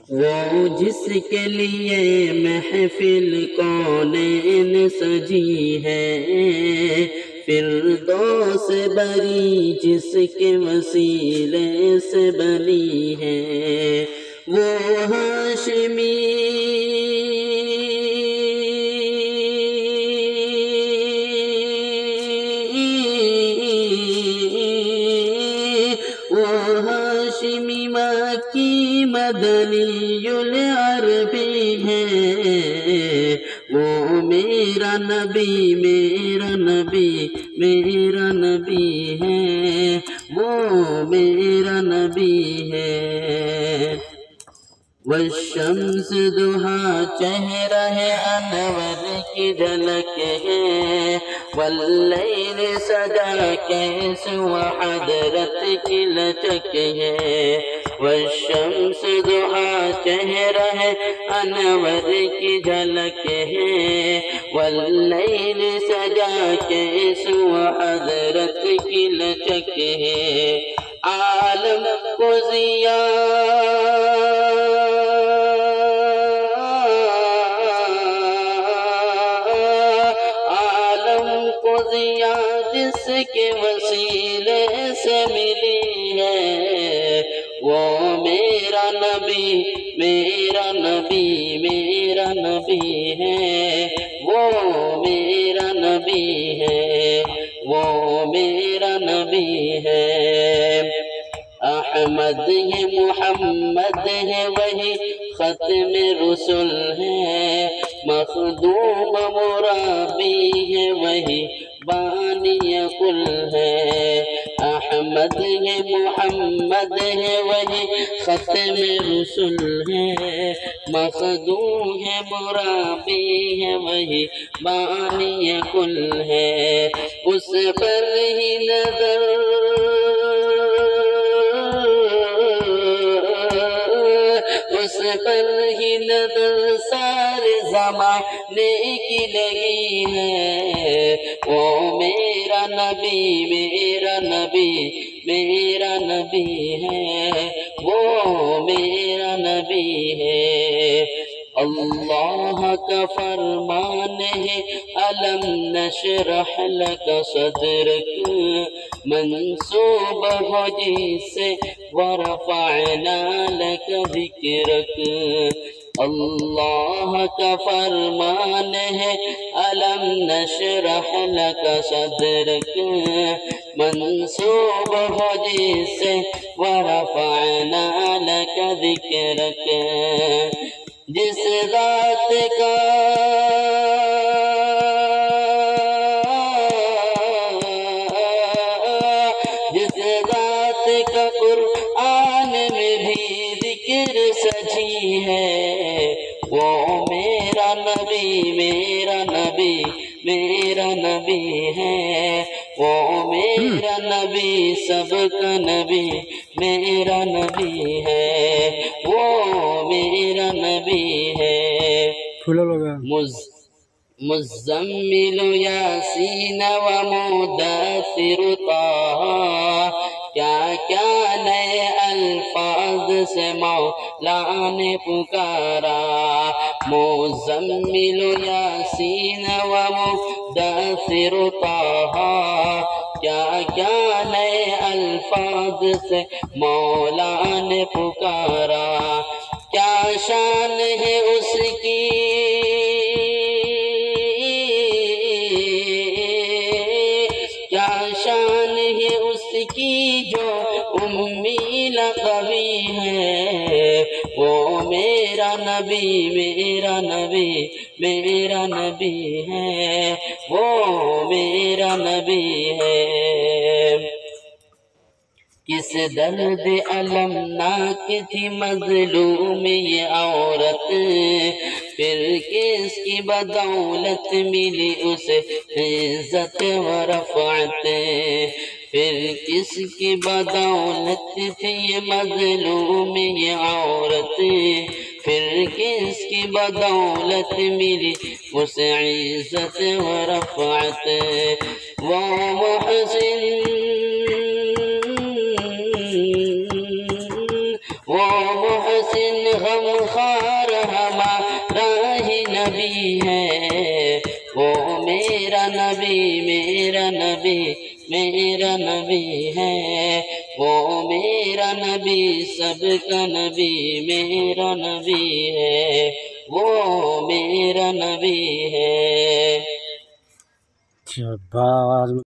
وہ جس کے لیے محفل کونین سجی ہے، فردوس بری جس کے وسیلے سے بنی ہے، وہ ہاشمی مکی مدنی العربی ہے، وہ میرا نبی میرا نبی میرا نبی ہے، وہ میرا نبی ہے۔ والشمس ضحیٰ چہرہ انور کی جھلک ہے، واللیل سجا کیس و حضرت کی لچک ہے، والشمس ضحیٰ چہرہ انور کی جھلک ہے، واللیل سجا کیس و حضرت کی لچک ہے، عالم کو جس کے وسیلے سے ملی ہے، وہ میرا نبی میرا نبی میرا نبی ہے، وہ میرا نبی ہے، وہ میرا نبی ہے۔ احمد ہے محمد ہے وہی ختم رسل ہے، مخدوم مرابی ہے وہی بانی کل ہے، احمد ہے محمد ہے وہی ختم رسل ہے، مخدوم ہے مرابی ہے وہی بانی کل ہے، اس پر ہی نظر اس پر ہی نظر سارے زمانے کی لگی ہے، وہ میرا نبی میرا نبی میرا نبی ہے، وہ میرا نبی ہے۔ اللہ کا فرمان ہے الم نشرح لک صدرک، منسوب ہو جس سے ورفعنا لک ذکرک، اللہ کا فرمان ہے الم نشرح لک صدرک، منسوب ہو جس سے ورفعنا لک ذکرک، جس ذات کا قرآن میں بھی ذکر سجی ہے، وہ میرا نبی میرا نبی میرا نبی ہے، وہ میرا نبی سب کا نبی میرا نبی ہے، وہ میرا نبی ہے۔ مزمل یاسین و مدثر طہ، کیا کیا نئے الفاظ سے مولا نے پکارا، مزمل یاسین و مدثر طہ، کیا کیا نئے الفاظ سے مولا نے پکارا، کیا شان ہے اس کی کیا شان ہے اس کی جو امی لقبی ہے، وہ میرا نبی میرا نبی میرا نبی ہے، وہ میرا نبی ہے۔ کس درد المناک تھی مظلوم یہ عورت، پھر کس کی بدولت ملی اسے عزت و رفعت، پھر کس کی بدولت تھی یہ مظلوم یہ عورت، پھر کس کی بدولت ملی اسے عزت و رفعت، وہ محسن مومن غمخوار ہمارا ہی نبی ہے، وہ میرا نبی میرا نبی میرا نبی ہے، وہ میرا نبی سب کا نبی میرا نبی ہے، وہ میرا نبی ہے۔ شاباش۔